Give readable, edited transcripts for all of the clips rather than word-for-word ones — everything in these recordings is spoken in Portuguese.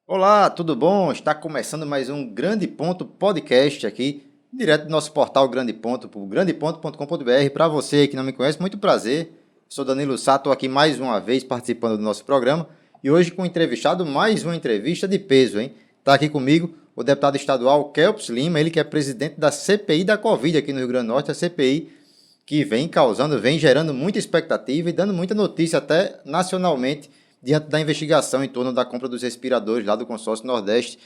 Olá, tudo bom? Está começando mais um Grande Ponto podcast aqui, direto do nosso portal Grande Ponto, por grandeponto.com.br. Para você que não me conhece, muito prazer. Sou Danilo Sá, estou aqui mais uma vez participando do nosso programa e hoje com um entrevistado, mais uma entrevista de peso, hein? Está aqui comigo o deputado estadual Kelps Lima, ele que é presidente da CPI da Covid aqui no Rio Grande do Norte, a CPI que vem gerando muita expectativa e dando muita notícia até nacionalmente diante da investigação em torno da compra dos respiradores lá do consórcio Nordeste.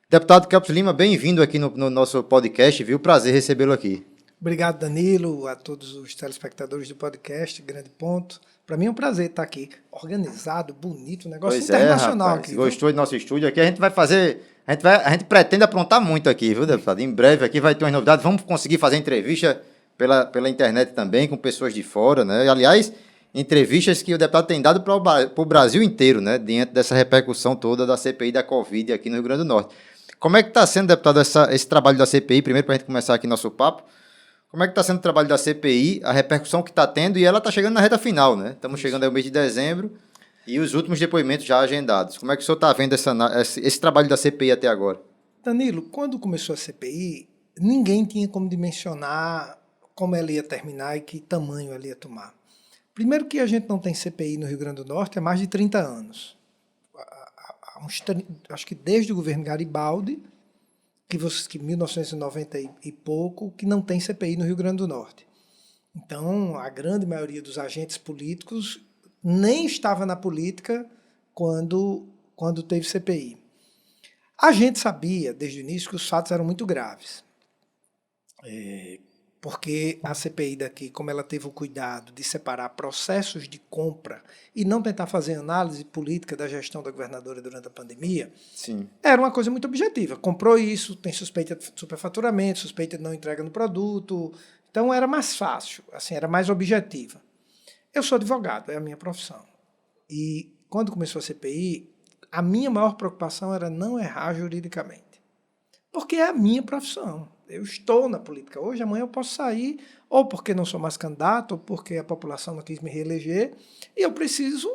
Deputado Kelps Lima, bem-vindo aqui no nosso podcast, viu? Prazer recebê-lo aqui. Obrigado, Danilo, a todos os telespectadores do podcast Grande Ponto. Para mim é um prazer estar aqui, organizado, bonito, um negócio Pois é, internacional rapaz. aqui. Gostou do nosso estúdio aqui? A gente vai fazer. A gente pretende aprontar muito aqui, viu, deputado? Em breve aqui vai ter umas novidades. Vamos conseguir fazer entrevista pela internet também, com pessoas de fora, né? Aliás, entrevistas que o deputado tem dado para o Brasil inteiro, né? Diante dessa repercussão toda da CPI da Covid aqui no Rio Grande do Norte. Como é que está sendo, deputado, esse trabalho da CPI? Primeiro, para a gente começar aqui nosso papo. Como é que está sendo o trabalho da CPI, a repercussão que está tendo, e ela está chegando na reta final, né? Estamos chegando ao mês de dezembro e os últimos depoimentos já agendados. Como é que o senhor está vendo esse trabalho da CPI até agora? Danilo, quando começou a CPI, ninguém tinha como dimensionar como ela ia terminar e que tamanho ela ia tomar. Primeiro que a gente não tem CPI no Rio Grande do Norte há mais de 30 anos. Acho que desde o governo Garibaldi, que 1990 e pouco, que não tem CPI no Rio Grande do Norte. Então, a grande maioria dos agentes políticos nem estava na política quando teve CPI. A gente sabia, desde o início, que os fatos eram muito graves. Porque a CPI daqui, como ela teve o cuidado de separar processos de compra e não tentar fazer análise política da gestão da governadora durante a pandemia, Sim. era uma coisa muito objetiva. Comprou isso, tem suspeita de superfaturamento, suspeita de não entrega no produto. Então era mais fácil, assim, era mais objetiva. Eu sou advogado, é a minha profissão. E quando começou a CPI, a minha maior preocupação era não errar juridicamente. Porque é a minha profissão. Eu estou na política hoje, amanhã eu posso sair, ou porque não sou mais candidato, ou porque a população não quis me reeleger, e eu preciso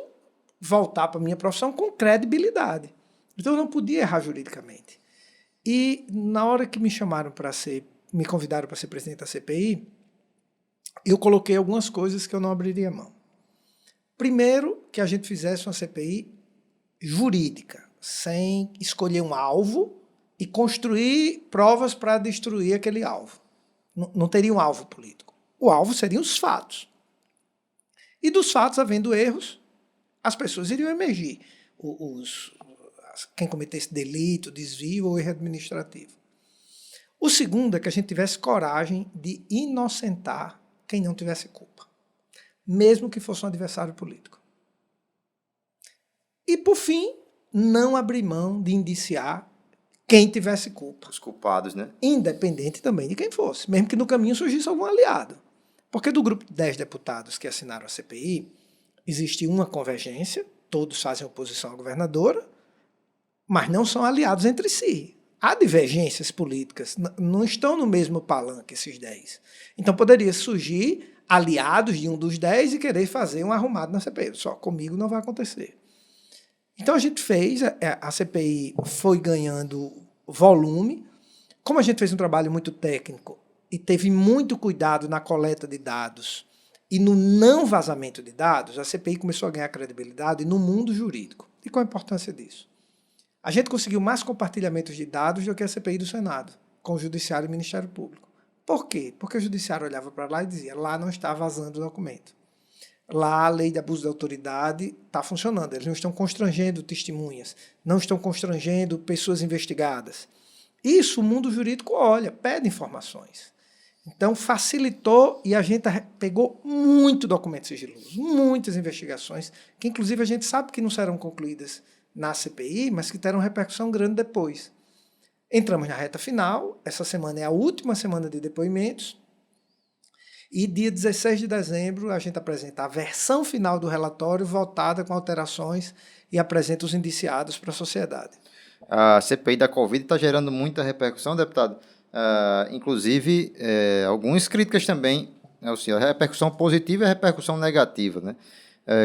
voltar para a minha profissão com credibilidade. Então eu não podia errar juridicamente. E na hora que me chamaram me convidaram para ser presidente da CPI, eu coloquei algumas coisas que eu não abriria mão. Primeiro, que a gente fizesse uma CPI jurídica, sem escolher um alvo e construir provas para destruir aquele alvo. Não teria um alvo político. O alvo seriam os fatos. E dos fatos, havendo erros, as pessoas iriam emergir. Quem cometesse delito, desvio ou erro administrativo. O segundo é que a gente tivesse coragem de inocentar quem não tivesse culpa, mesmo que fosse um adversário político. E, por fim, não abrir mão de indiciar quem tivesse culpa. Os culpados, né? Independente também de quem fosse, mesmo que no caminho surgisse algum aliado. Porque do grupo de 10 deputados que assinaram a CPI, existe uma convergência, todos fazem oposição à governadora, mas não são aliados entre si. Há divergências políticas, não estão no mesmo palanque esses 10. Então poderia surgir aliados de um dos 10 e querer fazer um arrumado na CPI. Só comigo não vai acontecer. Então a gente fez, a CPI foi ganhando volume. Como a gente fez um trabalho muito técnico e teve muito cuidado na coleta de dados e no não vazamento de dados, a CPI começou a ganhar credibilidade no mundo jurídico. E qual a importância disso? A gente conseguiu mais compartilhamentos de dados do que a CPI do Senado, com o Judiciário e o Ministério Público. Por quê? Porque o Judiciário olhava para lá e dizia, lá não está vazando o documento. Lá a lei de abuso de autoridade está funcionando. Eles não estão constrangendo testemunhas, não estão constrangendo pessoas investigadas. Isso o mundo jurídico olha, pede informações. Então facilitou e a gente pegou muito documento sigiloso, muitas investigações, que inclusive a gente sabe que não serão concluídas na CPI, mas que terão repercussão grande depois. Entramos na reta final, essa semana é a última semana de depoimentos, e dia 16 de dezembro a gente apresenta a versão final do relatório, votada com alterações, e apresenta os indiciados para a sociedade. A CPI da Covid está gerando muita repercussão, deputado. Inclusive, algumas críticas também, né, a repercussão positiva e a repercussão negativa, né?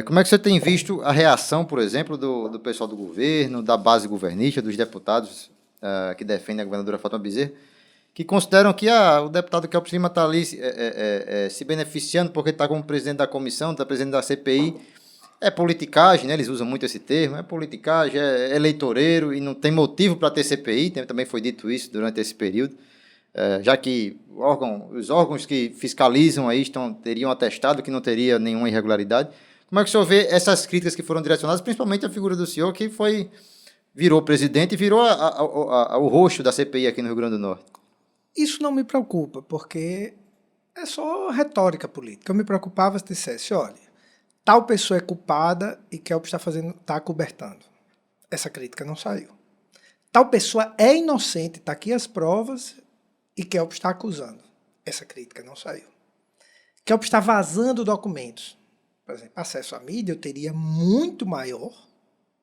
Como é que você tem visto a reação, por exemplo, do pessoal do governo, da base governista, dos deputados que defendem a governadora Fátima Bezerra, que consideram que o deputado Kelps Lima está ali se beneficiando porque está como presidente da comissão, está presidente da CPI. É politicagem, né? Eles usam muito esse termo, é politicagem, é eleitoreiro e não tem motivo para ter CPI, também foi dito isso durante esse período, já que os órgãos que fiscalizam aí teriam atestado que não teria nenhuma irregularidade. Como é que o senhor vê essas críticas que foram direcionadas, principalmente a figura do senhor, que virou presidente e virou o rosto da CPI aqui no Rio Grande do Norte? Isso não me preocupa, porque é só retórica política. Eu me preocupava se dissesse, olha, tal pessoa é culpada e Kelps está acobertando. Essa crítica não saiu. Tal pessoa é inocente, está aqui as provas e Kelps está acusando. Essa crítica não saiu. Kelps está vazando documentos. Por exemplo, acesso à mídia eu teria muito maior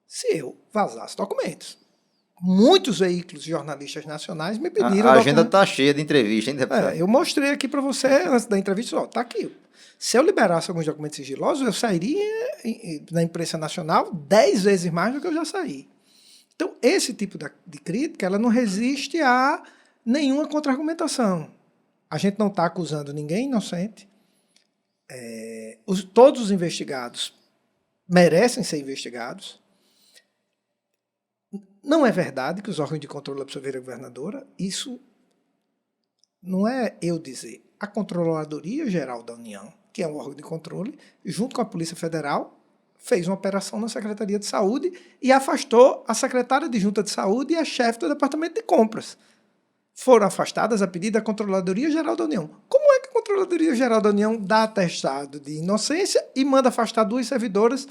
se eu vazasse documentos. Muitos veículos jornalistas nacionais me pediram... A agenda está cheia de entrevista, hein, deputado? Eu mostrei aqui para você, antes da entrevista, está aqui. Se eu liberasse alguns documentos sigilosos, eu sairia na imprensa nacional 10 vezes mais do que eu já saí. Então, esse tipo de crítica, ela não resiste a nenhuma contra-argumentação. A gente não está acusando ninguém inocente. Todos os investigados merecem ser investigados. Não é verdade que os órgãos de controle absorveram a governadora. Isso não é eu dizer. A Controladoria Geral da União, que é um órgão de controle, junto com a Polícia Federal, fez uma operação na Secretaria de Saúde e afastou a secretária de Junta de Saúde e a chefe do Departamento de Compras. Foram afastadas a pedido da Controladoria Geral da União. Como é que a Controladoria Geral da União dá atestado de inocência e manda afastar 2 servidoras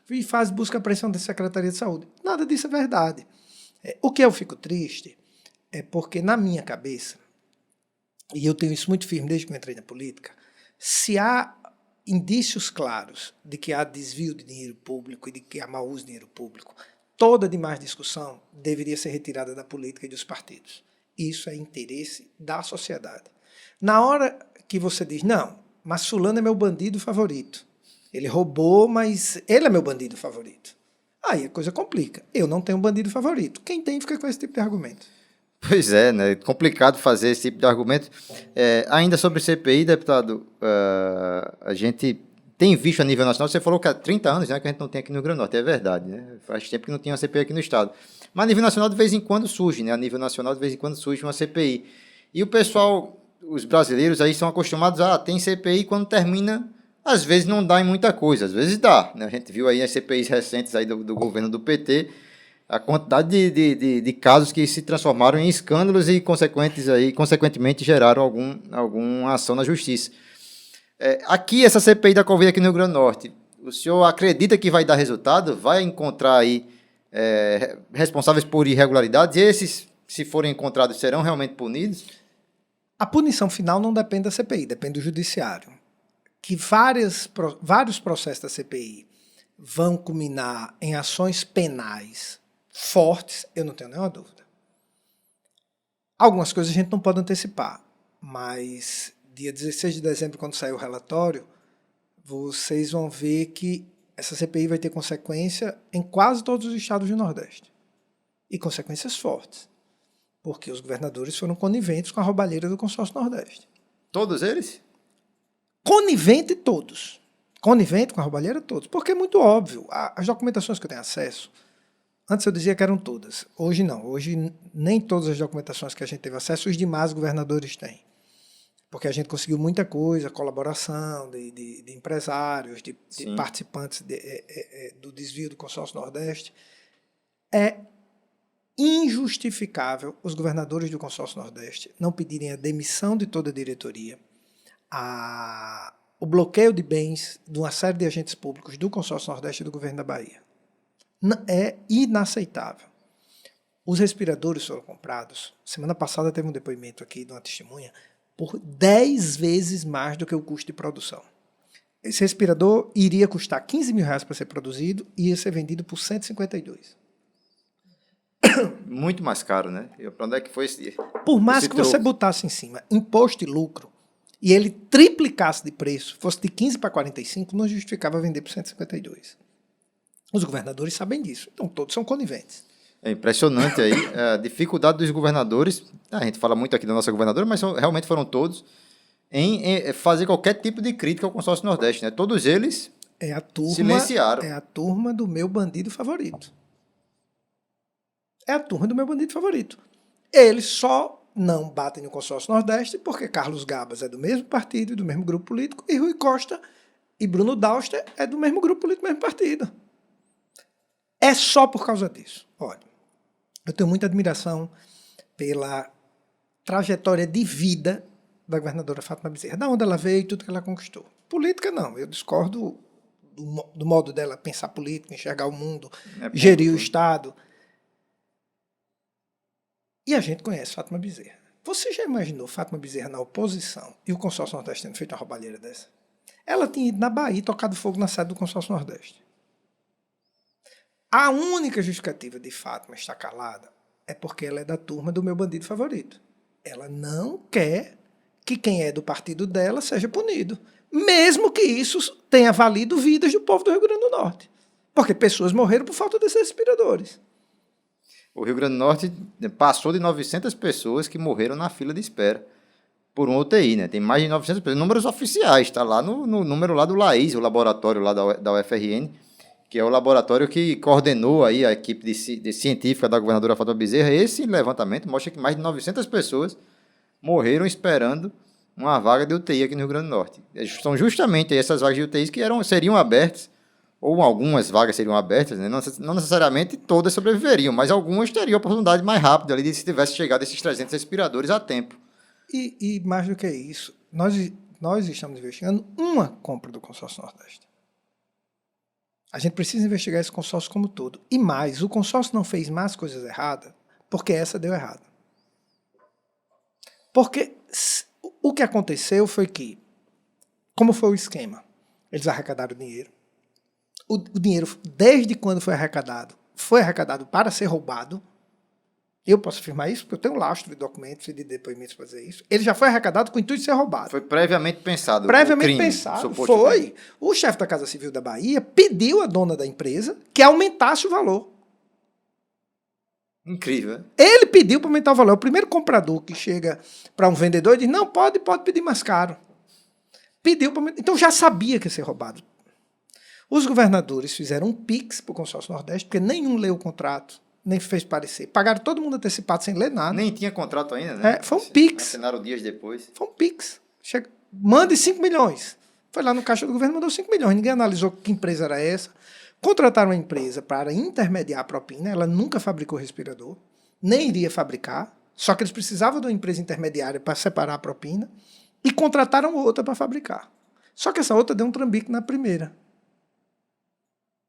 e faz busca e apreensão da Secretaria de Saúde? Nada disso é verdade. O que eu fico triste é porque, na minha cabeça, e eu tenho isso muito firme desde que eu entrei na política, se há indícios claros de que há desvio de dinheiro público e de que há mau uso de dinheiro público, toda demais discussão deveria ser retirada da política e dos partidos. Isso é interesse da sociedade. Na hora que você diz, não, mas fulano é meu bandido favorito, ele roubou, mas ele é meu bandido favorito. Aí a coisa complica. Eu não tenho um bandido favorito. Quem tem fica com esse tipo de argumento. Pois é, né? É complicado fazer esse tipo de argumento. Ainda sobre CPI, deputado, a gente tem visto a nível nacional, você falou que há 30 anos, né, que a gente não tem aqui no Rio Grande do Norte, é verdade, né? Faz tempo que não tinha uma CPI aqui no estado. Mas a nível nacional, de vez em quando surge, né? A nível nacional, de vez em quando surge uma CPI. E o pessoal, os brasileiros aí são acostumados tem CPI quando termina, às vezes não dá em muita coisa, às vezes dá, né? A gente viu aí as CPIs recentes aí do governo do PT, a quantidade de casos que se transformaram em escândalos e consequentemente geraram alguma ação na justiça. Aqui, essa CPI da Covid aqui no Rio Grande do Norte, o senhor acredita que vai dar resultado? Vai encontrar aí responsáveis por irregularidades? E esses, se forem encontrados, serão realmente punidos? A punição final não depende da CPI, depende do judiciário. Que vários processos da CPI vão culminar em ações penais fortes, eu não tenho nenhuma dúvida. Algumas coisas a gente não pode antecipar, mas dia 16 de dezembro, quando sair o relatório, vocês vão ver que essa CPI vai ter consequência em quase todos os estados do Nordeste. E consequências fortes, porque os governadores foram coniventes com a roubalheira do consórcio Nordeste. Todos eles? Conivente todos. Conivente com a roubalheira todos. Porque é muito óbvio. As documentações que eu tenho acesso, antes eu dizia que eram todas. Hoje não. Hoje nem todas as documentações que a gente teve acesso, os demais governadores têm. Porque a gente conseguiu muita coisa, colaboração de empresários, de participantes do desvio do consórcio Nordeste. É injustificável os governadores do consórcio Nordeste não pedirem a demissão de toda a diretoria, o bloqueio de bens de uma série de agentes públicos do consórcio Nordeste e do governo da Bahia. É inaceitável. Os respiradores foram comprados. Semana passada teve um depoimento aqui de uma testemunha por 10 vezes mais do que o custo de produção. Esse respirador iria custar R$15 mil para ser produzido e ia ser vendido por 152. Muito mais caro, né? Para onde é que foi esse Por mais que você botasse em cima imposto e lucro, e ele triplicasse de preço, fosse de 15 para 45, não justificava vender por 152. Os governadores sabem disso, então todos são coniventes. É impressionante aí a dificuldade dos governadores, a gente fala muito aqui da nossa governadora, mas realmente foram todos, em fazer qualquer tipo de crítica ao consórcio Nordeste, né? Todos eles silenciaram. É a turma do meu bandido favorito. É a turma do meu bandido favorito. Eles só não batem no consórcio Nordeste porque Carlos Gabas é do mesmo partido e do mesmo grupo político e Rui Costa e Bruno Dauster é do mesmo grupo político e do mesmo partido. É só por causa disso. Olha, eu tenho muita admiração pela trajetória de vida da governadora Fátima Bezerra, da onde ela veio e tudo que ela conquistou. Política, não. Eu discordo do modo dela pensar política, enxergar o mundo, gerir o Estado. E a gente conhece Fátima Bezerra. Você já imaginou Fátima Bezerra na oposição e o consórcio Nordeste tendo feito uma roubalheira dessa? Ela tinha ido na Bahia e tocado fogo na sede do consórcio Nordeste. A única justificativa de Fátima estar calada é porque ela é da turma do meu bandido favorito. Ela não quer que quem é do partido dela seja punido, mesmo que isso tenha valido vidas do povo do Rio Grande do Norte. Porque pessoas morreram por falta desses respiradores. O Rio Grande do Norte passou de 900 pessoas que morreram na fila de espera por um UTI, né? Tem mais de 900 pessoas, números oficiais, está lá no número lá do LAIS, o laboratório lá da UFRN, que é o laboratório que coordenou aí a equipe de científica da governadora Fátima Bezerra. Esse levantamento mostra que mais de 900 pessoas morreram esperando uma vaga de UTI aqui no Rio Grande do Norte. São justamente essas vagas de UTI que seriam abertas, ou algumas vagas seriam abertas, né? Não necessariamente todas sobreviveriam, mas algumas teriam a oportunidade mais rápida ali de se tivesse chegado esses 300 respiradores a tempo. E mais do que isso, nós estamos investigando uma compra do consórcio Nordeste. A gente precisa investigar esse consórcio como todo. E mais, o consórcio não fez mais coisas erradas porque essa deu errado. Porque o que aconteceu foi que, como foi o esquema? Eles arrecadaram dinheiro. O dinheiro, desde quando foi arrecadado para ser roubado. Eu posso afirmar isso, porque eu tenho lastro de documentos e de depoimentos para dizer isso. Ele já foi arrecadado com o intuito de ser roubado. Foi previamente pensado. Previamente pensado, foi. O chefe da Casa Civil da Bahia pediu à dona da empresa que aumentasse o valor. Incrível. Ele pediu para aumentar o valor. O primeiro comprador que chega para um vendedor e diz, não, pode pedir mais caro. Pediu para aumentar. Então já sabia que ia ser roubado. Os governadores fizeram um PIX para o consórcio Nordeste, porque nenhum leu o contrato, nem fez parecer. Pagaram todo mundo antecipado sem ler nada. Nem tinha contrato ainda, né? Foi um PIX. Assinaram dias depois. Foi um PIX. Mande 5 milhões. Foi lá no caixa do governo, mandou 5 milhões. Ninguém analisou que empresa era essa. Contrataram uma empresa para intermediar a propina. Ela nunca fabricou respirador, nem iria fabricar. Só que eles precisavam de uma empresa intermediária para separar a propina. E contrataram outra para fabricar. Só que essa outra deu um trambique na primeira.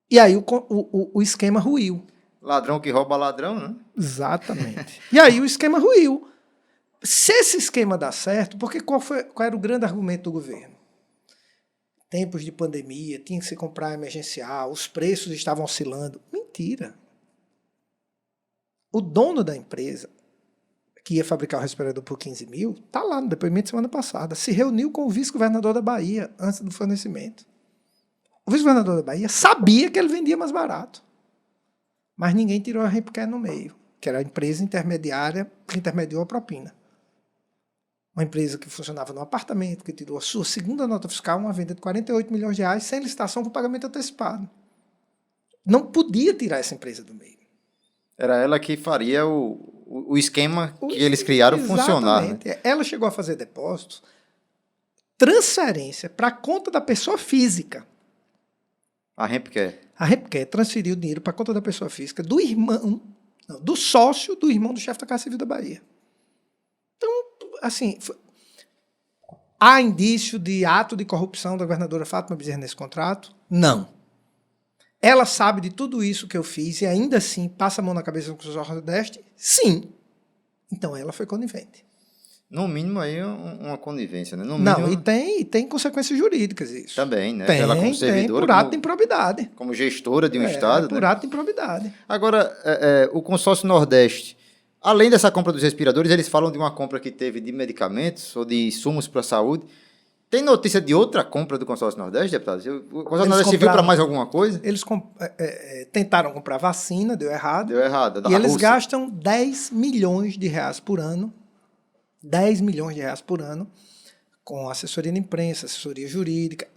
E aí o esquema ruiu. Ladrão que rouba ladrão, né? Exatamente. E aí o esquema ruiu. Se esse esquema dá certo, porque qual era o grande argumento do governo? Tempos de pandemia, tinha que se comprar emergencial, os preços estavam oscilando. Mentira. O dono da empresa, que ia fabricar o respirador por 15 mil, está lá no depoimento semana passada, se reuniu com o vice-governador da Bahia antes do fornecimento. O vice-governador da Bahia sabia que ele vendia mais barato. Mas ninguém tirou a Rempcare no meio, que era a empresa intermediária que intermediou a propina. Uma empresa que funcionava no apartamento, que tirou a sua segunda nota fiscal, uma venda de 48 milhões de reais, sem licitação com pagamento antecipado. Não podia tirar essa empresa do meio. Era ela que faria o esquema que eles criaram funcionar. Né? Ela chegou a fazer depósitos, transferência para a conta da pessoa física. A Rempcare. A Rempcare transferiu o dinheiro para a conta da pessoa física do sócio do irmão do chefe da Casa Civil da Bahia. Então, assim, há indício de ato de corrupção da governadora Fátima Bezerra nesse contrato? Não. Ela sabe de tudo isso que eu fiz e ainda assim passa a mão na cabeça do consórcio Nordeste? Sim. Então ela foi conivente. No mínimo aí uma conivência, né? No não, mínimo... e tem consequências jurídicas isso. Também, né? Tem, ela como servidora, por ato de improbidade. Como gestora de um estado, por né? ato de improbidade. Agora, o consórcio Nordeste Além dessa compra dos respiradores, eles falam de uma compra que teve de medicamentos ou de insumos para a saúde. Tem notícia de outra compra do Consórcio Nordeste, deputado? O Consórcio Nordeste serviu para mais alguma coisa? Eles tentaram comprar vacina, deu errado. Deu errado. E eles gastam 10 milhões de reais por ano. 10 milhões de reais por ano com assessoria de imprensa, assessoria jurídica.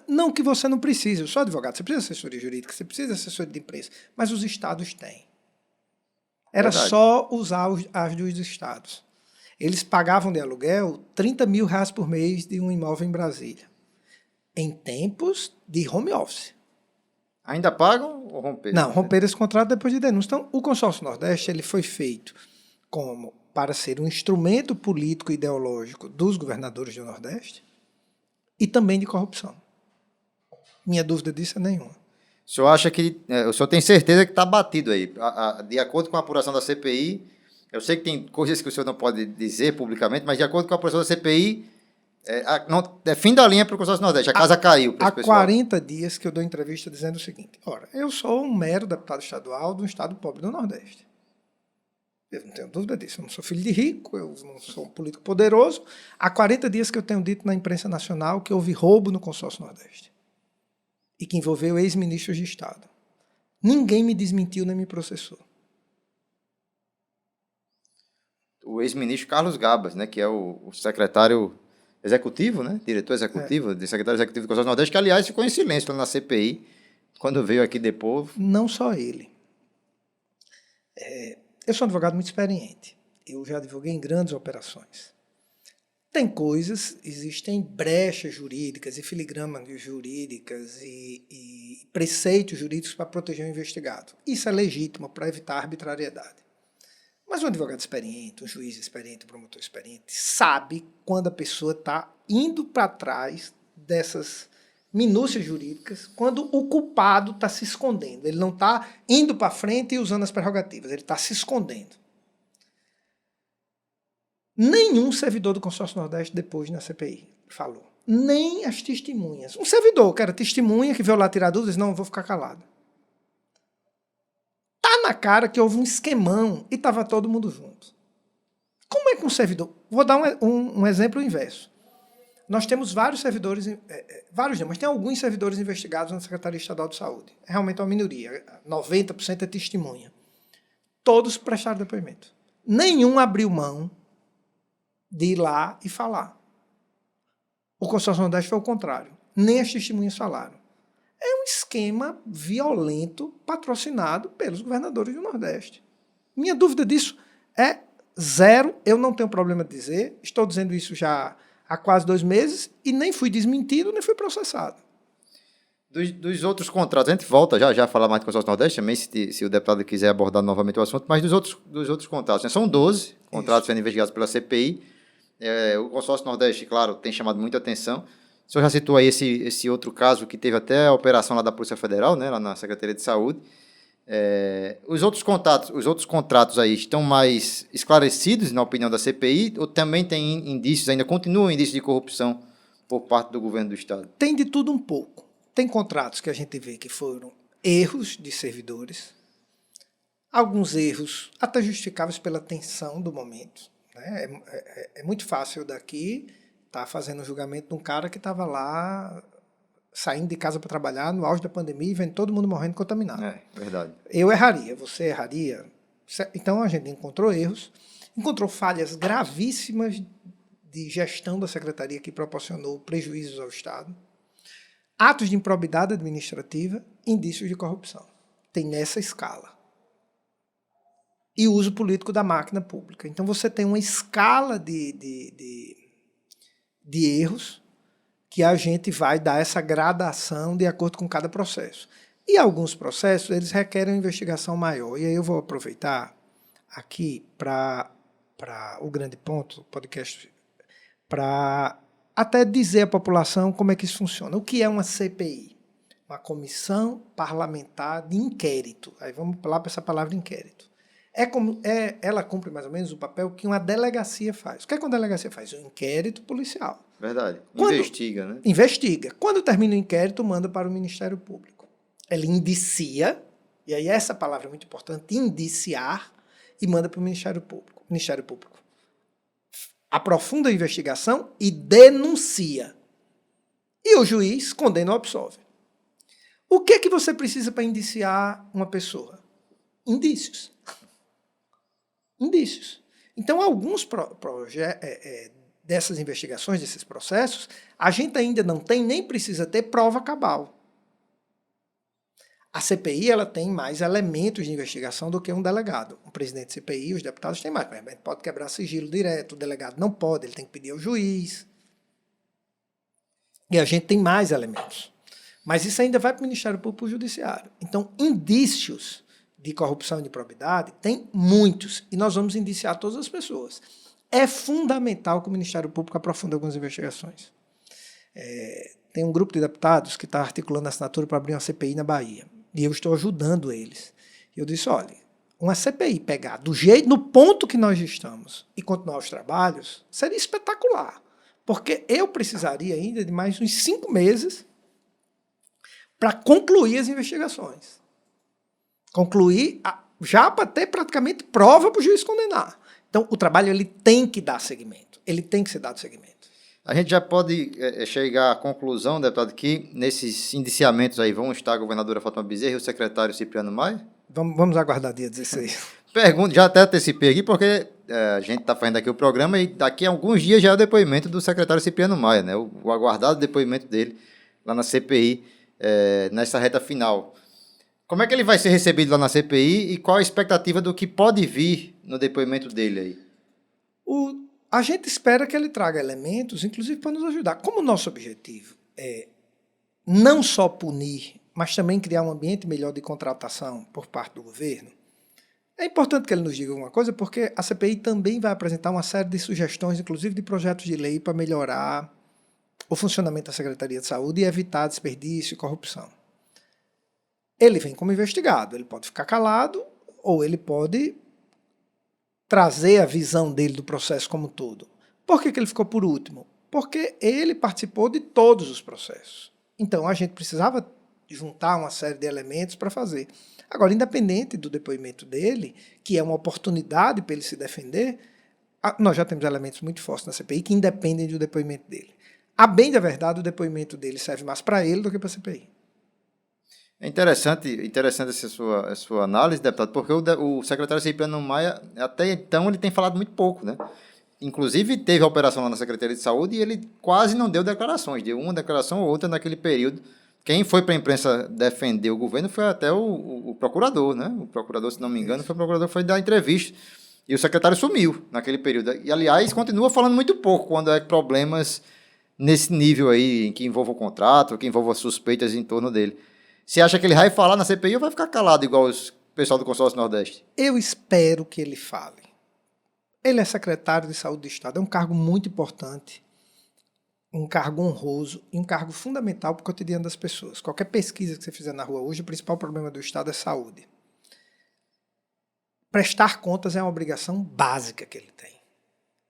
Não que você não precise, eu sou advogado, você precisa de assessoria jurídica, você precisa de assessoria de imprensa, mas os estados têm. Era Verdade. só usar as dos estados. Eles pagavam de aluguel 30 mil reais por mês de um imóvel em Brasília, em tempos de home office. Ainda pagam ou romperam? Não, romperam esse contrato depois de denúncia. Então, o Consórcio Nordeste ele foi feito para ser um instrumento político e ideológico dos governadores do Nordeste e também de corrupção. Minha dúvida disso é nenhuma. O senhor acha que... o senhor tem certeza que está batido aí? De acordo com a apuração da CPI, eu sei que tem coisas que o senhor não pode dizer publicamente, mas de acordo com a apuração da CPI, é fim da linha para o Consórcio Nordeste. A casa caiu para Há esse pessoal. 40 dias que eu dou entrevista dizendo o seguinte: ora, eu sou um mero deputado estadual de um estado pobre do Nordeste. Eu não tenho dúvida disso. Eu não sou filho de rico, eu não sou um político poderoso. Há 40 dias que eu tenho dito na imprensa nacional que houve roubo no Consórcio Nordeste e que envolveu ex-ministros de Estado. Ninguém me desmentiu nem me processou. O ex-ministro Carlos Gabas, né, que é o secretário executivo, né, diretor executivo, secretário executivo do Consórcio Nordeste, que, aliás, ficou em silêncio lá na CPI, quando veio aqui depor. Não só ele. Eu sou um advogado muito experiente. Eu já advoguei em grandes operações. Tem coisas, existem brechas jurídicas e filigramas jurídicas e preceitos jurídicos para proteger o investigado. Isso é legítimo para evitar arbitrariedade. Mas um advogado experiente, um juiz experiente, um promotor experiente, sabe quando a pessoa está indo para trás dessas minúcias jurídicas, quando o culpado está se escondendo. Ele não está indo para frente e usando as prerrogativas, ele está se escondendo. Nenhum servidor do Consórcio Nordeste depois na CPI falou. Nem as testemunhas. Um servidor que era testemunha, que veio lá tirar dúvidas, não, eu vou ficar calado. Tá na cara que houve um esquemão e estava todo mundo junto. Como é que um servidor... Vou dar um exemplo inverso. Nós temos vários servidores, vários não, mas tem alguns servidores investigados na Secretaria Estadual de Saúde. É realmente uma minoria, 90% é testemunha. Todos prestaram depoimento. Nenhum abriu mão de ir lá e falar. O Consórcio Nordeste foi o contrário. Nem as testemunhas falaram. É um esquema violento patrocinado pelos governadores do Nordeste. Minha dúvida disso é zero. Eu não tenho problema de dizer. Estou dizendo isso já há quase 2 meses e nem fui desmentido, nem fui processado. Dos outros contratos, a gente volta já a falar mais do Consórcio Nordeste, também se o deputado quiser abordar novamente o assunto, mas dos outros contratos, né? São 12 contratos sendo investigados pela CPI. O Consórcio Nordeste, claro, tem chamado muita atenção. O senhor já citou aí esse outro caso que teve até a operação lá da Polícia Federal, né, lá na Secretaria de Saúde. Os outros contratos aí estão mais esclarecidos, na opinião da CPI, ou também tem indícios, ainda continuam indícios de corrupção por parte do governo do Estado? Tem de tudo um pouco. Tem contratos que a gente vê que foram erros de servidores, alguns erros até justificáveis pela tensão do momento. Né? É muito fácil daqui estar fazendo um julgamento de um cara que estava lá saindo de casa para trabalhar no auge da pandemia e vendo todo mundo morrendo contaminado. É, verdade. Eu erraria, você erraria. Então a gente encontrou erros, encontrou falhas gravíssimas de gestão da secretaria que proporcionou prejuízos ao Estado, atos de improbidade administrativa, indícios de corrupção. Tem nessa escala. E uso político da máquina pública. Então você tem uma escala de erros que a gente vai dar essa gradação de acordo com cada processo. E alguns processos, eles requerem uma investigação maior. E aí eu vou aproveitar aqui para o grande ponto, o podcast, para até dizer à população como é que isso funciona. O que é uma CPI? Uma comissão parlamentar de inquérito. Aí vamos lá para essa palavra inquérito. Ela cumpre mais ou menos o papel que uma delegacia faz. O que é que uma delegacia faz? Um inquérito policial. Verdade. Investiga, né? Investiga. Quando termina o inquérito, manda para o Ministério Público. Ela indicia, e aí essa palavra é muito importante, indiciar, e manda para o Ministério Público. O Ministério Público aprofunda a investigação e denuncia. E o juiz condena ou absolve. O que é que você precisa para indiciar uma pessoa? Indícios. Indícios. Então, alguns dessas investigações, desses processos, a gente ainda não tem, nem precisa ter prova cabal. A CPI ela tem mais elementos de investigação do que um delegado. O presidente da CPI, os deputados têm mais. Ele pode quebrar sigilo direto, o delegado não pode, ele tem que pedir ao juiz. E a gente tem mais elementos. Mas isso ainda vai para o Ministério Público e para o Judiciário. Então, indícios de corrupção e de improbidade tem muitos. E nós vamos indiciar todas as pessoas. É fundamental que o Ministério Público aprofunde algumas investigações. Tem um grupo de deputados que está articulando a assinatura para abrir uma CPI na Bahia. E eu estou ajudando eles. E eu disse, olha, uma CPI pegar do jeito, no ponto que nós estamos e continuar os trabalhos, seria espetacular. Porque eu precisaria ainda de mais uns 5 meses para concluir as investigações. Concluir, já para ter praticamente prova para o juiz condenar. Então, o trabalho ele tem que dar seguimento. Ele tem que ser dado seguimento. A gente já pode chegar à conclusão, deputado, que nesses indiciamentos aí vão estar a governadora Fátima Bezerra e o secretário Cipriano Maia? Vamos aguardar dia 16. Pergunto, já até antecipei aqui, porque a gente está fazendo aqui o programa e daqui a alguns dias já é o depoimento do secretário Cipriano Maia, né? O aguardado depoimento dele lá na CPI, nessa reta final. Como é que ele vai ser recebido lá na CPI e qual a expectativa do que pode vir no depoimento dele aí? A gente espera que ele traga elementos, inclusive para nos ajudar. Como o nosso objetivo é não só punir, mas também criar um ambiente melhor de contratação por parte do governo, é importante que ele nos diga alguma coisa, porque a CPI também vai apresentar uma série de sugestões, inclusive de projetos de lei, para melhorar o funcionamento da Secretaria de Saúde e evitar desperdício e corrupção. Ele vem como investigado, ele pode ficar calado ou ele pode trazer a visão dele do processo como um todo. Por que ele ficou por último? Porque ele participou de todos os processos. Então, a gente precisava juntar uma série de elementos para fazer. Agora, independente do depoimento dele, que é uma oportunidade para ele se defender, nós já temos elementos muito fortes na CPI que independem do depoimento dele. A bem da verdade, o depoimento dele serve mais para ele do que para a CPI. É interessante essa sua análise, deputado, porque o secretário Cipriano Maia, até então, ele tem falado muito pouco, né? Inclusive, teve a operação lá na Secretaria de Saúde e ele quase não deu declarações, deu uma declaração ou outra naquele período. Quem foi para a imprensa defender o governo foi até o procurador, né? O procurador, se não me engano, foi o procurador que foi dar entrevista. E o secretário sumiu naquele período. E, aliás, continua falando muito pouco quando há problemas nesse nível aí, que envolva o contrato, que envolva suspeitas em torno dele. Você acha que ele vai falar na CPI ou vai ficar calado igual o pessoal do Consórcio Nordeste? Eu espero que ele fale. Ele é secretário de Saúde do Estado, é um cargo muito importante, um cargo honroso e um cargo fundamental para o cotidiano das pessoas. Qualquer pesquisa que você fizer na rua hoje, o principal problema do Estado é saúde. Prestar contas é uma obrigação básica que ele tem.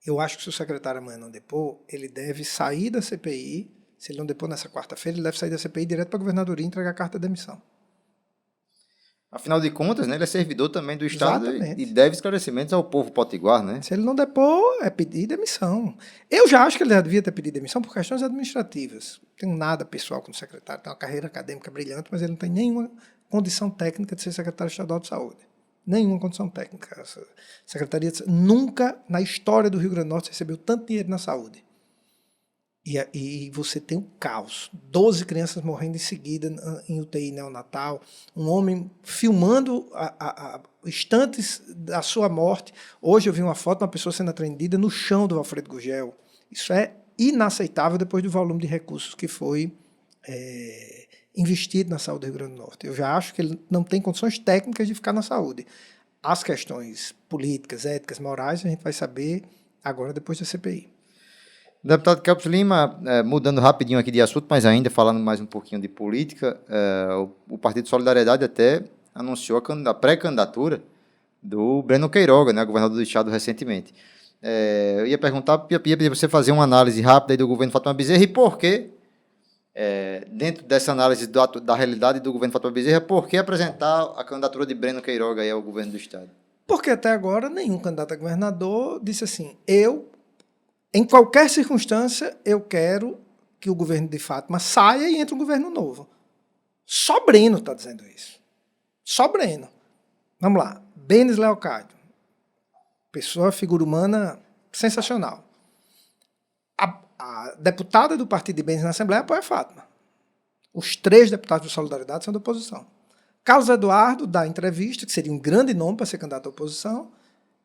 Eu acho que se o secretário amanhã não depor, ele deve sair da CPI. Se ele não depor nessa quarta-feira, ele deve sair da CPI direto para a governadoria e entregar a carta de demissão. Afinal de contas, né, ele é servidor também do Estado e deve esclarecimentos ao povo potiguar, né? Se ele não depor, é pedir demissão. Eu já acho que ele já devia ter pedido demissão por questões administrativas. Não tenho nada pessoal como secretário, tem uma carreira acadêmica brilhante, mas ele não tem nenhuma condição técnica de ser secretário estadual de saúde. Nenhuma condição técnica. A Secretaria de Saúde nunca, na história do Rio Grande do Norte, recebeu tanto dinheiro na saúde. E você tem um caos. 12 crianças morrendo em seguida em UTI neonatal. Um homem filmando instantes da sua morte. Hoje eu vi uma foto de uma pessoa sendo atendida no chão do Alfredo Gugel. Isso é inaceitável depois do volume de recursos que foi investido na saúde do Rio Grande do Norte. Eu já acho que ele não tem condições técnicas de ficar na saúde. As questões políticas, éticas, morais, a gente vai saber agora depois da CPI. Deputado Kelps Lima, mudando rapidinho aqui de assunto, mas ainda falando mais um pouquinho de política, o Partido Solidariedade até anunciou a pré-candidatura do Breno Queiroga, né, governador do Estado, recentemente. Eu ia pedir você fazer uma análise rápida aí do governo Fátima Bezerra e por que, dentro dessa análise da realidade do governo Fátima Bezerra, por que apresentar a candidatura de Breno Queiroga aí ao governo do Estado? Porque até agora nenhum candidato a governador disse assim, em qualquer circunstância, eu quero que o governo de Fátima saia e entre um governo novo. Só Breno está dizendo isso. Só Breno. Vamos lá. Benes Leocádio. Pessoa, figura humana sensacional. A deputada do partido de Benes na Assembleia apoia Fátima. Os 3 deputados de Solidariedade são da oposição. Carlos Eduardo dá entrevista, que seria um grande nome para ser candidato à oposição.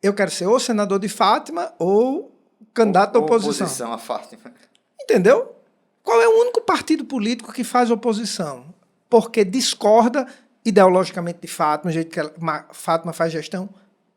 Eu quero ser ou senador de Fátima ou candidato à oposição. Oposição a Fátima. Entendeu? Qual é o único partido político que faz oposição? Porque discorda ideologicamente de Fátima, do jeito que Fátima faz gestão?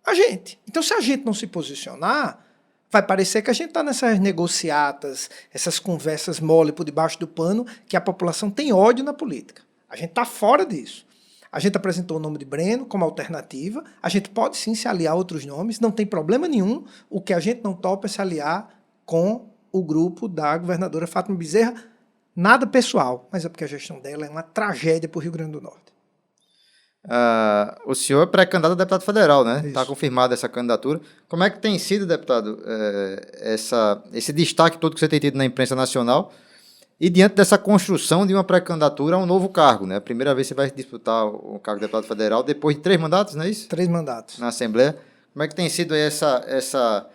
A gente. Então, se a gente não se posicionar, vai parecer que a gente está nessas negociatas, essas conversas mole por debaixo do pano, que a população tem ódio na política. A gente está fora disso. A gente apresentou o nome de Breno como alternativa. A gente pode sim se aliar a outros nomes, não tem problema nenhum. O que a gente não topa é se aliar com o grupo da governadora Fátima Bezerra. Nada pessoal, mas é porque a gestão dela é uma tragédia para o Rio Grande do Norte. O senhor é pré-candidato a deputado federal, né? Isso. Está confirmada essa candidatura. Como é que tem sido, deputado, esse destaque todo que você tem tido na imprensa nacional e diante dessa construção de uma pré-candidatura a um novo cargo, né? A primeira vez que você vai disputar o cargo de deputado federal depois de 3 mandatos, não é isso? 3 mandatos. Na Assembleia. Como é que tem sido aí essa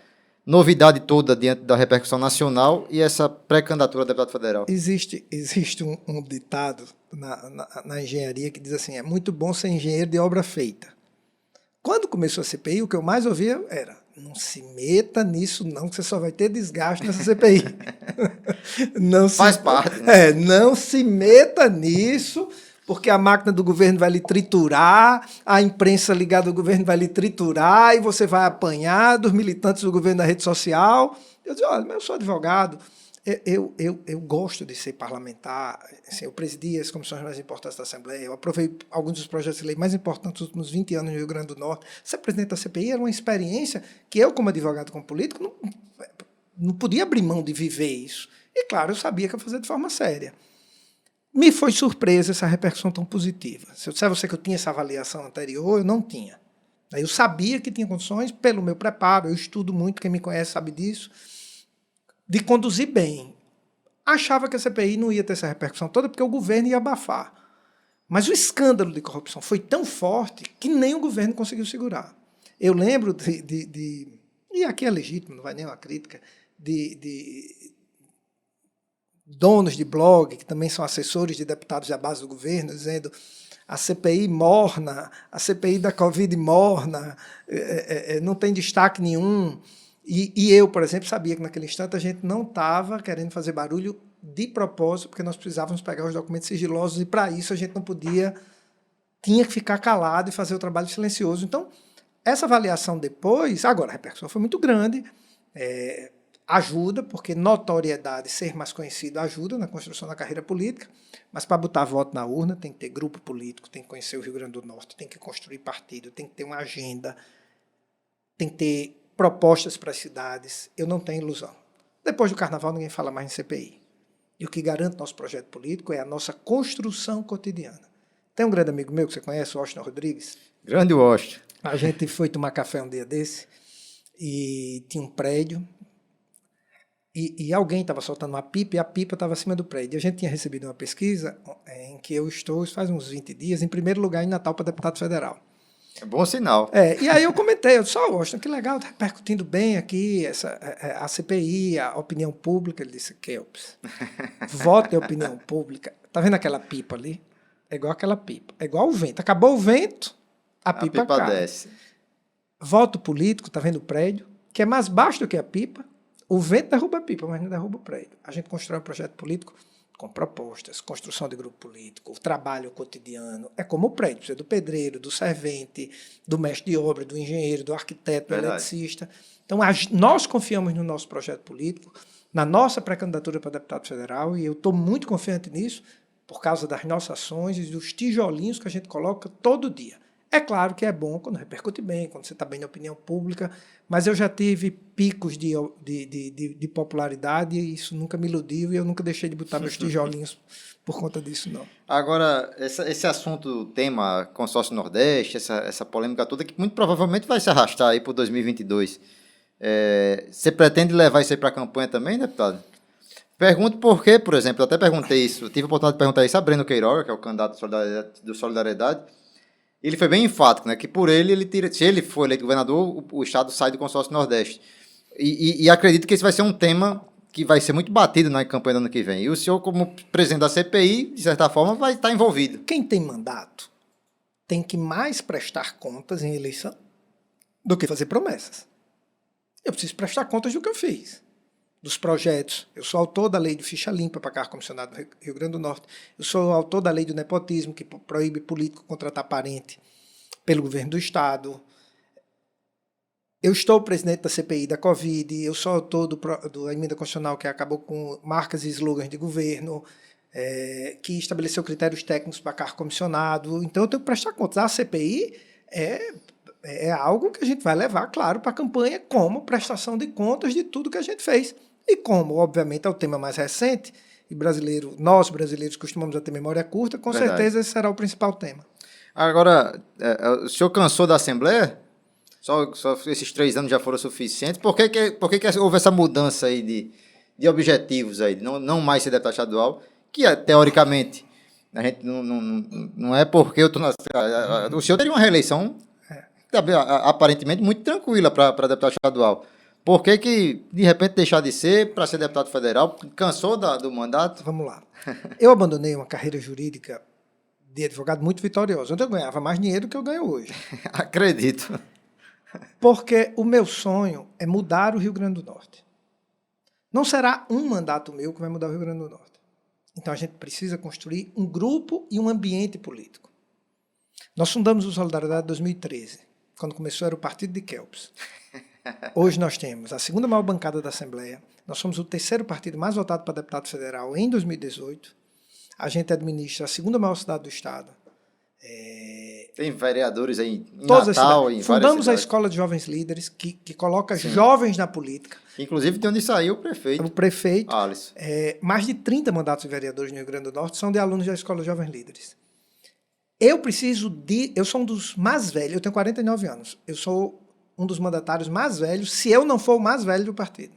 novidade toda diante da repercussão nacional e essa pré-candidatura a deputado federal? Existe um ditado na engenharia que diz assim, é muito bom ser engenheiro de obra feita. Quando começou a CPI, o que eu mais ouvia era, não se meta nisso não, que você só vai ter desgaste nessa CPI. Faz parte, né? Não se meta nisso, porque a máquina do governo vai lhe triturar, a imprensa ligada ao governo vai lhe triturar, e você vai apanhar dos militantes do governo na rede social. Eu disse, olha, mas eu sou advogado, eu gosto de ser parlamentar, assim, eu presidi as comissões mais importantes da Assembleia, eu aprovei alguns dos projetos de lei mais importantes dos últimos 20 anos no Rio Grande do Norte. Ser presidente da CPI era uma experiência que eu, como advogado, como político, não podia abrir mão de viver isso. E, claro, eu sabia que eu ia fazer de forma séria. Me foi surpresa essa repercussão tão positiva. Se eu disser a você que eu tinha essa avaliação anterior, eu não tinha. Eu sabia que tinha condições, pelo meu preparo, eu estudo muito, quem me conhece sabe disso, de conduzir bem. Achava que a CPI não ia ter essa repercussão toda porque o governo ia abafar. Mas o escândalo de corrupção foi tão forte que nem o governo conseguiu segurar. Eu lembro e aqui é legítimo, não vai nem uma crítica, de donos de blog, que também são assessores de deputados da base do governo, dizendo a CPI morna, a CPI da Covid morna, não tem destaque nenhum. E eu, por exemplo, sabia que naquele instante a gente não estava querendo fazer barulho de propósito, porque nós precisávamos pegar os documentos sigilosos e, para isso, a gente não podia, tinha que ficar calado e fazer o trabalho silencioso. Então, essa avaliação depois, agora, a repercussão foi muito grande, ajuda, porque notoriedade, ser mais conhecido, ajuda na construção da carreira política, mas para botar voto na urna tem que ter grupo político, tem que conhecer o Rio Grande do Norte, tem que construir partido, tem que ter uma agenda, tem que ter propostas para as cidades. Eu não tenho ilusão. Depois do Carnaval, ninguém fala mais em CPI. E o que garante nosso projeto político é a nossa construção cotidiana. Tem um grande amigo meu que você conhece, o Washington Rodrigues. Grande Washington. A gente foi tomar café um dia desse e tinha um prédio e alguém estava soltando uma pipa e a pipa estava acima do prédio. E a gente tinha recebido uma pesquisa em que eu estou, faz uns 20 dias, em primeiro lugar em Natal para deputado federal. É bom sinal. E aí eu comentei, eu disse, Washington, que legal, está repercutindo bem aqui a CPI, a opinião pública. Ele disse, Kelps, voto em opinião pública. Está vendo aquela pipa ali? É igual aquela pipa, é igual o vento. Acabou o vento, a pipa cai. Desce. Voto político, está vendo o prédio, que é mais baixo do que a pipa. O vento derruba a pipa, mas não derruba o prédio. A gente constrói um projeto político com propostas, construção de grupo político, trabalho cotidiano. É como o prédio, precisa do pedreiro, do servente, do mestre de obra, do engenheiro, do arquiteto, do eletricista. Então, nós confiamos no nosso projeto político, na nossa pré-candidatura para deputado federal, e eu estou muito confiante nisso, por causa das nossas ações e dos tijolinhos que a gente coloca todo dia. É claro que é bom quando repercute bem, quando você está bem na opinião pública, mas eu já tive picos de popularidade e isso nunca me iludiu e eu nunca deixei de botar meus tijolinhos por conta disso, não. Agora, esse assunto, tema consórcio Nordeste, essa polêmica toda, que muito provavelmente vai se arrastar aí para 2022. Você pretende levar isso aí para a campanha também, deputado? Pergunto porque, por exemplo, eu até perguntei isso, tive a oportunidade de perguntar isso a Breno Queiroga, que é o candidato do Solidariedade. Ele foi bem enfático, né? Que por ele se ele for eleito governador, o Estado sai do consórcio Nordeste. E acredito que esse vai ser um tema que vai ser muito batido na campanha do ano que vem. E o senhor, como presidente da CPI, de certa forma, vai estar envolvido. Quem tem mandato tem que mais prestar contas em eleição do que fazer promessas. Eu preciso prestar contas do que eu fiz. Dos projetos. Eu sou autor da lei de ficha limpa para cargo comissionado do Rio Grande do Norte. Eu sou autor da lei do nepotismo, que proíbe político contratar parente pelo governo do Estado. Eu estou presidente da CPI da Covid. Eu sou autor da emenda constitucional que acabou com marcas e slogans de governo, que estabeleceu critérios técnicos para cargo comissionado. Então, eu tenho que prestar contas. A CPI é algo que a gente vai levar, claro, para a campanha como prestação de contas de tudo que a gente fez. E como, obviamente, é o tema mais recente, e nós brasileiros costumamos ter memória curta, com Verdade. certeza esse será o principal tema. Agora, o senhor cansou da Assembleia? Só esses 3 anos já foram suficientes? Por que houve essa mudança aí de objetivos aí? Não mais ser deputado estadual, que teoricamente, a gente não é porque eu estou na... O senhor teria uma reeleição aparentemente muito tranquila para deputado estadual. Por que, de repente, deixar de ser para ser deputado federal? Cansou do mandato? Vamos lá. Eu abandonei uma carreira jurídica de advogado muito vitoriosa, onde eu ganhava mais dinheiro do que eu ganho hoje. Acredito. Porque o meu sonho é mudar o Rio Grande do Norte. Não será um mandato meu que vai mudar o Rio Grande do Norte. Então, a gente precisa construir um grupo e um ambiente político. Nós fundamos o Solidariedade em 2013. Quando começou era o partido de Kelps. Hoje nós temos a segunda maior bancada da Assembleia. Nós somos o 3º partido mais votado para deputado federal em 2018. A gente administra a segunda maior cidade do estado. Tem vereadores aí em Todas Natal, em Fundamos a várias Escola de Jovens Líderes, que coloca jovens na política. Inclusive, de onde saiu o prefeito. O prefeito. Alisson. Mais de 30 mandatos de vereadores no Rio Grande do Norte são de alunos da Escola de Jovens Líderes. Eu sou um dos mais velhos, eu tenho 49 anos. Eu sou um dos mandatários mais velhos, se eu não for o mais velho do partido.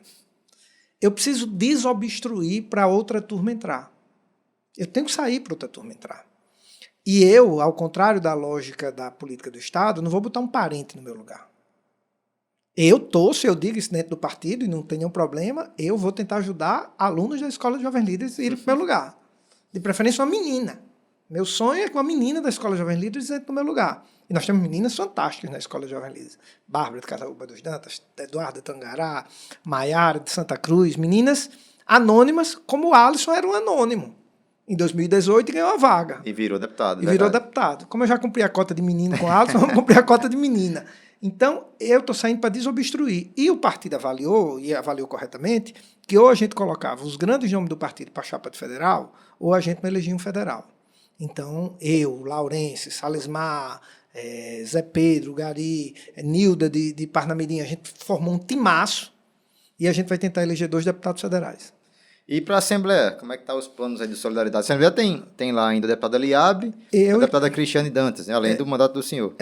Eu preciso desobstruir para outra turma entrar. Eu tenho que sair para outra turma entrar. E eu, ao contrário da lógica da política do Estado, não vou botar um parente no meu lugar. Se eu digo isso dentro do partido e não tem nenhum problema, eu vou tentar ajudar alunos da Escola de Jovens Líderes a irem para o meu lugar. De preferência uma menina. Meu sonho é que uma menina da Escola de Jovens Líderes entre no meu lugar. E nós temos meninas fantásticas na Escola de Jovens Líderes. Bárbara de Cataúba dos Dantas, Eduarda Tangará, Maiara de Santa Cruz, meninas anônimas, como o Alisson era um anônimo. Em 2018 ganhou a vaga. E virou deputado. Virou deputado. Como eu já cumpri a cota de menino com o Alisson, vamos cumprir a cota de menina. Então, eu estou saindo para desobstruir. E o partido avaliou, e avaliou corretamente, que ou a gente colocava os grandes nomes do partido para a chapa de federal, ou a gente não elegia um federal. Então, eu, Laurence, Salesmar, Zé Pedro, Gari, Nilda de Parnamirim, a gente formou um timaço e a gente vai tentar eleger 2 deputados federais. E para a Assembleia, como é que estão os planos aí de solidariedade? A Assembleia tem lá ainda a deputada Liabe e a deputada Cristiane Dantas, né, além do mandato do senhor.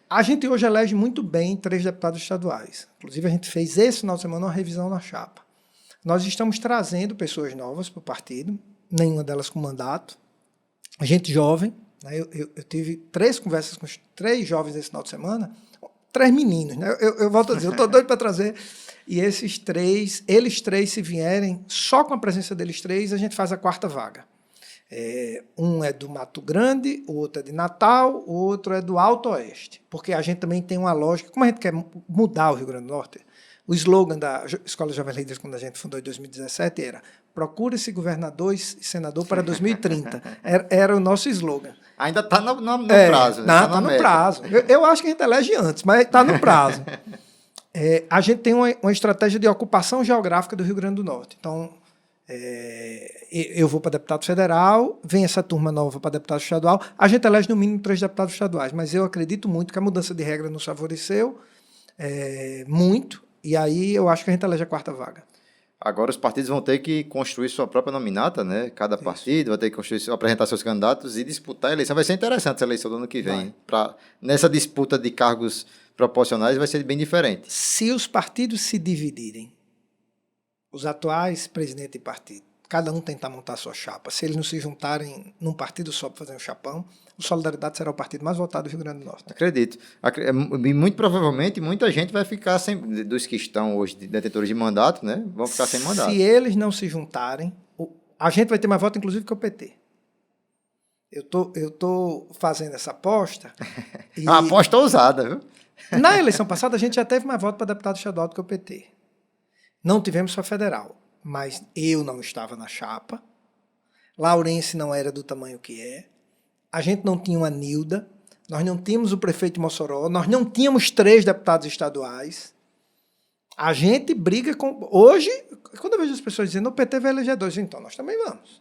A gente hoje elege muito bem 3 deputados estaduais. Inclusive, a gente fez esse final de semana uma revisão na chapa. Nós estamos trazendo pessoas novas para o partido, nenhuma delas com mandato. Gente jovem, né? Eu tive 3 conversas com 3 jovens esse final de semana, 3 meninos, né? Eu volto a dizer, eu estou doido para trazer. E eles 3, se vierem, só com a presença deles 3, a gente faz a 4ª vaga. Um é do Mato Grande, o outro é de Natal, o outro é do Alto Oeste. Porque a gente também tem uma lógica, como a gente quer mudar o Rio Grande do Norte, o slogan da Escola de Jovens Líderes, quando a gente fundou em 2017, era: procure-se governador e senador para 2030. Era o nosso slogan. Ainda está no prazo. Né? Está no prazo. Eu acho que a gente elege antes, mas está no prazo. A gente tem uma estratégia de ocupação geográfica do Rio Grande do Norte. Então, Eu vou para deputado federal, vem essa turma nova para deputado estadual, a gente elege no mínimo 3 deputados estaduais, mas eu acredito muito que a mudança de regra nos favoreceu muito, e aí eu acho que a gente elege a 4ª vaga. Agora os partidos vão ter que construir sua própria nominata, né? Cada partido vai ter que apresentar seus candidatos e disputar a eleição. Vai ser interessante essa eleição do ano que vem. Nessa disputa de cargos proporcionais vai ser bem diferente. Se os partidos se dividirem, os atuais presidentes de partido, cada um tentar montar sua chapa, se eles não se juntarem num partido só para fazer um chapão, o Solidariedade será o partido mais votado do Rio Grande do Norte. Acredito. E muito provavelmente muita gente vai ficar sem, dos que estão hoje detentores de mandato, né? Vão ficar sem mandato. Se eles não se juntarem, a gente vai ter mais voto, inclusive, que o PT. Eu tô fazendo essa aposta. É uma aposta ousada, viu? Na eleição passada, a gente já teve mais voto para deputado estadual do que o PT. Não tivemos para federal, mas eu não estava na chapa. Laurence não era do tamanho que é. A gente não tinha uma Nilda. Nós não tínhamos o prefeito de Mossoró. Nós não tínhamos 3 deputados estaduais. A gente briga com... Hoje, quando eu vejo as pessoas dizendo o PT vai eleger 2, então nós também vamos.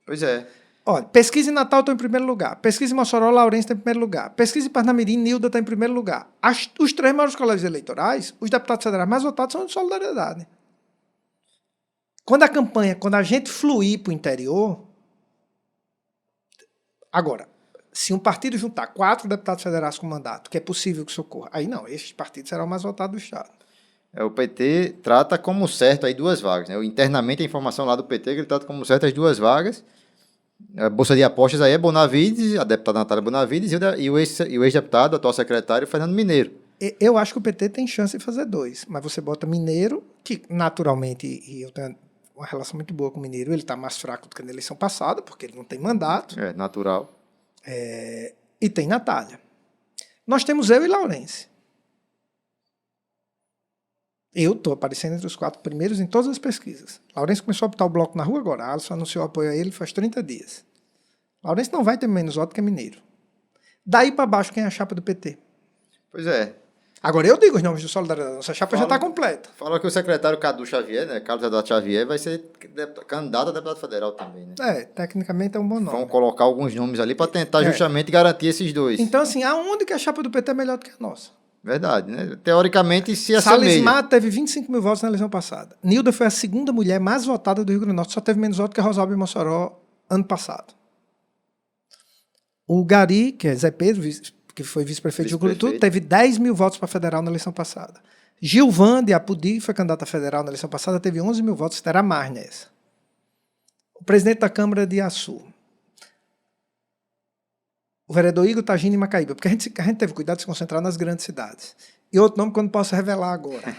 Pois é. Olha, pesquisa em Natal está em primeiro lugar. Pesquisa em Mossoró, Laurence está em primeiro lugar. Pesquisa em Parnamirim, Nilda está em primeiro lugar. Os 3 maiores colégios eleitorais, os deputados federais mais votados são de Solidariedade. Quando a gente fluir para o interior... Agora, se um partido juntar 4 deputados federais com mandato, que é possível que isso ocorra, aí não, este partido será o mais votado do Estado. O PT trata como certo aí 2 vagas, né? Internamente a informação lá do PT que ele trata como certo as 2 vagas. A bolsa de apostas aí é Bonavides, a deputada Natália Bonavides e o ex-deputado, atual secretário, Fernando Mineiro. Eu acho que o PT tem chance de fazer 2, mas você bota Mineiro, que naturalmente, e eu tenho uma relação muito boa com o Mineiro, ele está mais fraco do que na eleição passada, porque ele não tem mandato. É, natural. E tem Natália. Nós temos eu e Laurence. Eu estou aparecendo entre os 4 primeiros em todas as pesquisas. Laurence começou a botar o bloco na rua agora. A Alisson anunciou apoio a ele faz 30 dias. Laurence não vai ter menos voto que Mineiro. Daí para baixo, quem é a chapa do PT? Pois é. Agora eu digo os nomes do Solidariedade. Nossa chapa já está completa. Fala que o secretário Cadu Xavier, né? Carlos Eduardo Xavier, vai ser candidato a deputado federal também, né? Tecnicamente é um bom nome. Vão colocar alguns nomes ali para tentar justamente garantir esses 2. Então, assim, aonde que a chapa do PT é melhor do que a nossa? Verdade, né? Teoricamente se assemelha. Salismar teve 25 mil votos na eleição passada. Nilda foi a 2ª mulher mais votada do Rio Grande do Norte, só teve menos votos que a Rosalba em Mossoró ano passado. O Gari, que é Zé Pedro, que foi vice-prefeito de Jucurutu, teve 10 mil votos para federal na eleição passada. Gilvan de Apudi, que foi candidato a federal na eleição passada, teve 11 mil votos, terá mais nessa. O presidente da Câmara de Açu, o vereador Igor Tagini e Macaíba, porque a gente teve cuidado de se concentrar nas grandes cidades. E outro nome que eu não posso revelar agora.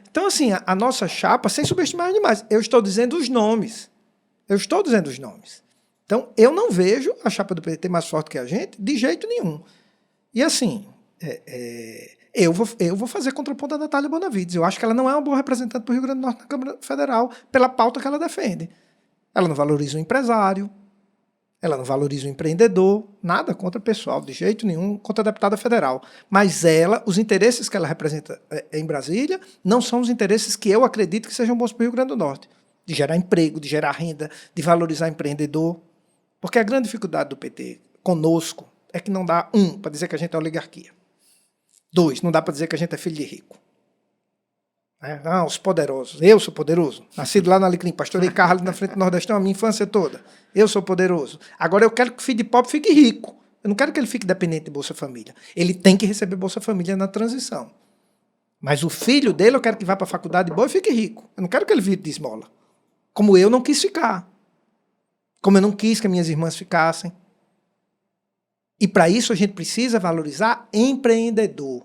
Então, assim, a nossa chapa, sem subestimar demais, eu estou dizendo os nomes. Então, eu não vejo a chapa do PT mais forte que a gente, de jeito nenhum. E, assim, eu vou fazer contraponto à Natália Bonavides. Eu acho que ela não é uma boa representante para o Rio Grande do Norte na Câmara Federal, pela pauta que ela defende. Ela não valoriza o empresário, ela não valoriza o empreendedor, nada contra o pessoal, de jeito nenhum, contra a deputada federal. Mas os interesses que ela representa em Brasília, não são os interesses que eu acredito que sejam bons para o Rio Grande do Norte. De gerar emprego, de gerar renda, de valorizar empreendedor. Porque a grande dificuldade do PT conosco é que não dá, para dizer que a gente é oligarquia. 2, não dá para dizer que a gente é filho de rico. Os poderosos. Eu sou poderoso. Nascido lá na Alecrim, pastorei carro ali na frente do Nordestão a minha infância toda. Eu sou poderoso. Agora eu quero que o filho de pobre fique rico. Eu não quero que ele fique dependente de Bolsa Família. Ele tem que receber Bolsa Família na transição. Mas o filho dele eu quero que vá para a faculdade boa e fique rico. Eu não quero que ele vire de esmola. Como eu não quis ficar. Como eu não quis que minhas irmãs ficassem. E para isso a gente precisa valorizar empreendedor.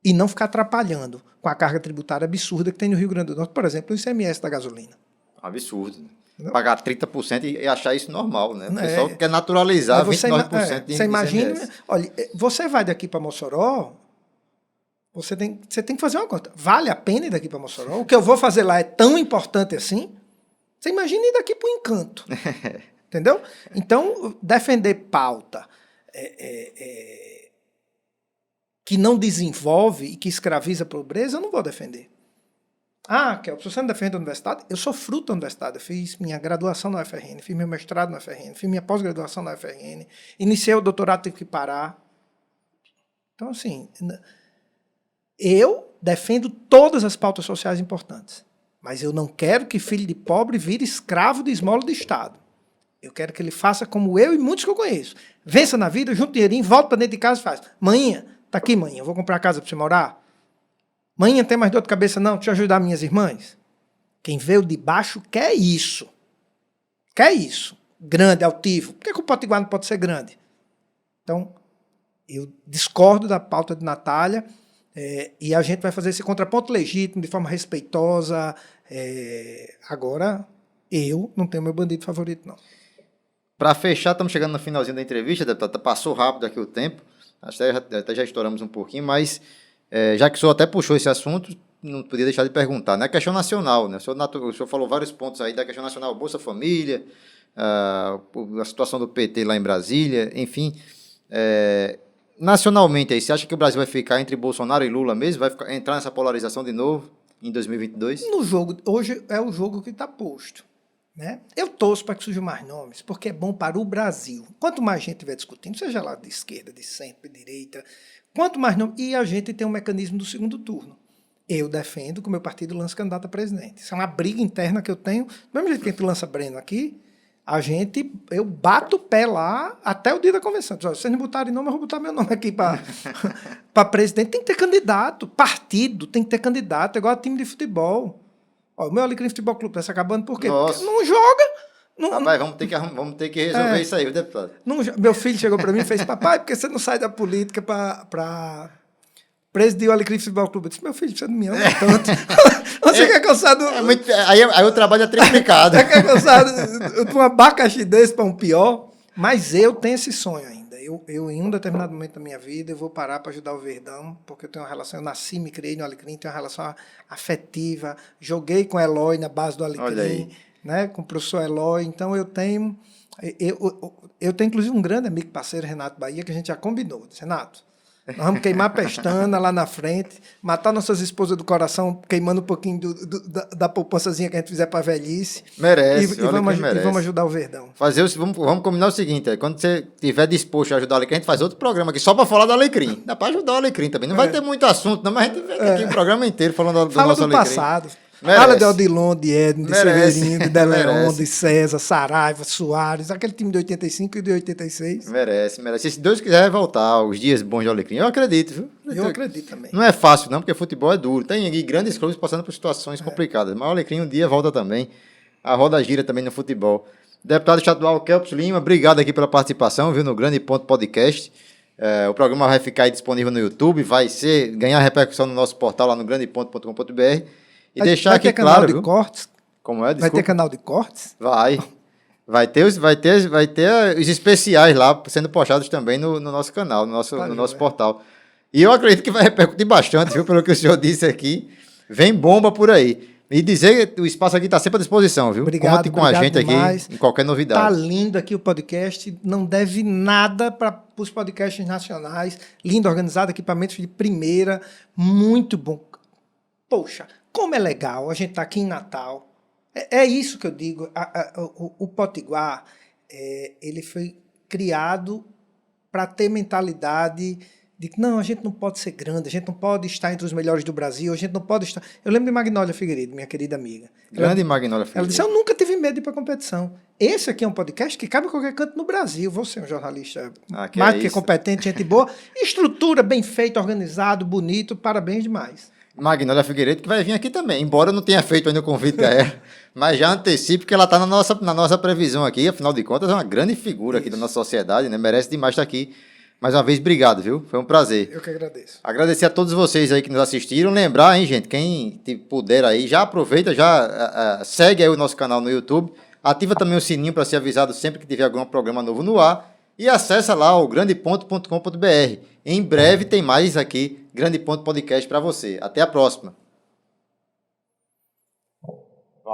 E não ficar atrapalhando com a carga tributária absurda que tem no Rio Grande do Norte, por exemplo, o ICMS da gasolina. Absurdo. Não. Pagar 30% e achar isso normal, né? O pessoal quer naturalizar 29% de Você imagina, ICMS. Olha, você vai daqui para Mossoró, você tem que fazer uma conta. Vale a pena ir daqui para Mossoró? O que eu vou fazer lá é tão importante assim? Você imagina ir daqui para o Encanto. Entendeu? Então, defender pauta que não desenvolve e que escraviza a pobreza, eu não vou defender. Ah, Kelps, você não defende a universidade? Eu sou fruto da universidade. Eu fiz minha graduação na UFRN, fiz meu mestrado na UFRN, fiz minha pós-graduação na UFRN, iniciei o doutorado, tive que parar. Então, assim, eu defendo todas as pautas sociais importantes, mas eu não quero que filho de pobre vire escravo de esmola do Estado. Eu quero que ele faça como eu e muitos que eu conheço. Vença na vida, junta dinheirinho, volta para dentro de casa e faz. Manhinha, tá aqui, manhinha, eu vou comprar a casa para você morar. Manhinha, tem mais dor de cabeça não? Deixa eu ajudar minhas irmãs. Quem veio de baixo quer isso. Quer isso. Grande, altivo. Por que o Potiguar não pode ser grande? Então, eu discordo da pauta de Natália e a gente vai fazer esse contraponto legítimo, de forma respeitosa. Agora, eu não tenho meu bandido favorito, não. Para fechar, estamos chegando no finalzinho da entrevista, deputado. Passou rápido aqui o tempo. Até já estouramos um pouquinho, mas já que o senhor até puxou esse assunto, não podia deixar de perguntar. Né? A questão nacional, né? O senhor falou vários pontos aí da questão nacional, Bolsa Família, a situação do PT lá em Brasília, enfim. Nacionalmente, aí, você acha que o Brasil vai ficar entre Bolsonaro e Lula mesmo? Vai entrar nessa polarização de novo em 2022? No jogo, hoje é o jogo que está posto. Né? Eu torço para que surjam mais nomes, porque é bom para o Brasil. Quanto mais gente estiver discutindo, seja lá de esquerda, de centro, de direita, quanto mais nomes. E a gente tem um mecanismo do segundo turno. Eu defendo que o meu partido lance candidato a presidente. Isso é uma briga interna que eu tenho. Do mesmo jeito que a gente lança Breno aqui, eu bato o pé lá até o dia da convenção. Vocês não botarem nome, eu vou botar meu nome aqui para presidente. Tem que ter candidato. Partido tem que ter candidato. É igual a time de futebol. Ó, o meu Alecrim Futebol Clube está se acabando por quê? Nossa. Porque não joga. Não, Rapaz, vamos ter que resolver isso aí, viu, deputado? Meu filho chegou para mim e fez, papai, por que você não sai da política para presidir o Alecrim Futebol Clube? Eu disse, meu filho, você não me ama tanto. Você quer que eu saia do... Aí o trabalho é triplicado. Você quer que eu saia de um abacaxi desse para um pior? Mas eu tenho esse sonho ainda. Eu, em um determinado momento da minha vida, eu vou parar para ajudar o Verdão, porque eu tenho uma relação, eu nasci, me criei no Alecrim, tenho uma relação afetiva, joguei com o Eloy na base do Alecrim, né, com o professor Eloy, então eu tenho inclusive um grande amigo, parceiro, Renato Bahia, que a gente já combinou, disse, Renato, nós vamos queimar a pestana lá na frente, matar nossas esposas do coração, queimando um pouquinho da poupançazinha que a gente fizer para a velhice. Merece, e vamos ajudar o Verdão. Vamos combinar o seguinte, quando você estiver disposto a ajudar o Alecrim, a gente faz outro programa aqui só para falar do Alecrim. Dá para ajudar o Alecrim também. Não vai ter muito assunto, não, mas a gente vem aqui um programa inteiro falando do nosso Alecrim. Fala do passado. Merece. Fala de Odilon, de Edno, de Severino, de Deleon, de Merece. César, Saraiva, Soares, aquele time de 85 e de 86. Merece. Se Deus quiser voltar os dias bons de Alecrim, eu acredito, viu? Eu acredito também. Não é fácil não, porque futebol é duro. Tem aí grandes clubes passando por situações complicadas, mas o Alecrim um dia volta também. A roda gira também no futebol. Deputado estadual Kelps Lima, obrigado aqui pela participação, viu, no Grande Ponto Podcast. O programa vai ficar aí disponível no YouTube, vai ganhar repercussão no nosso portal lá no grandeponto.com.br. E deixar aqui claro, canal de cortes? Como é? Vai ter canal de cortes? Vai ter os especiais lá sendo postados também no nosso canal, no nosso portal. E eu acredito que vai repercutir bastante, viu, pelo que o senhor disse aqui. Vem bomba por aí. E dizer que o espaço aqui está sempre à disposição, viu? Obrigado, Conte com a gente demais. Aqui em qualquer novidade. Tá lindo aqui o podcast, não deve nada para os podcasts nacionais. Lindo, organizado, equipamentos de primeira, muito bom. Poxa, como é legal a gente estar aqui em Natal. É isso que eu digo. O Potiguar, ele foi criado para ter mentalidade de que não, a gente não pode ser grande, a gente não pode estar entre os melhores do Brasil, a gente não pode estar... Eu lembro de Magnólia Figueiredo, minha querida amiga. Magnólia Figueiredo. Ela disse, eu nunca tive medo de ir para a competição. Esse aqui é um podcast que cabe em qualquer canto no Brasil. Você é um jornalista mais do que competente, gente boa. Estrutura, bem feita, organizado, bonito, parabéns demais. Magnólia Figueiredo, que vai vir aqui também, embora eu não tenha feito ainda o convite a ela, mas já antecipo que ela está na nossa previsão aqui, afinal de contas é uma grande figura aqui da nossa sociedade, né? Merece demais estar aqui. Mais uma vez, obrigado, viu? Foi um prazer. Eu que agradeço. Agradecer a todos vocês aí que nos assistiram. Lembrar, hein, gente, quem puder aí, já aproveita, já segue aí o nosso canal no YouTube, ativa também o sininho para ser avisado sempre que tiver algum programa novo no ar e acessa lá o grandeponto.com.br. Em breve tem mais aqui, Grande Ponto Podcast para você. Até a próxima.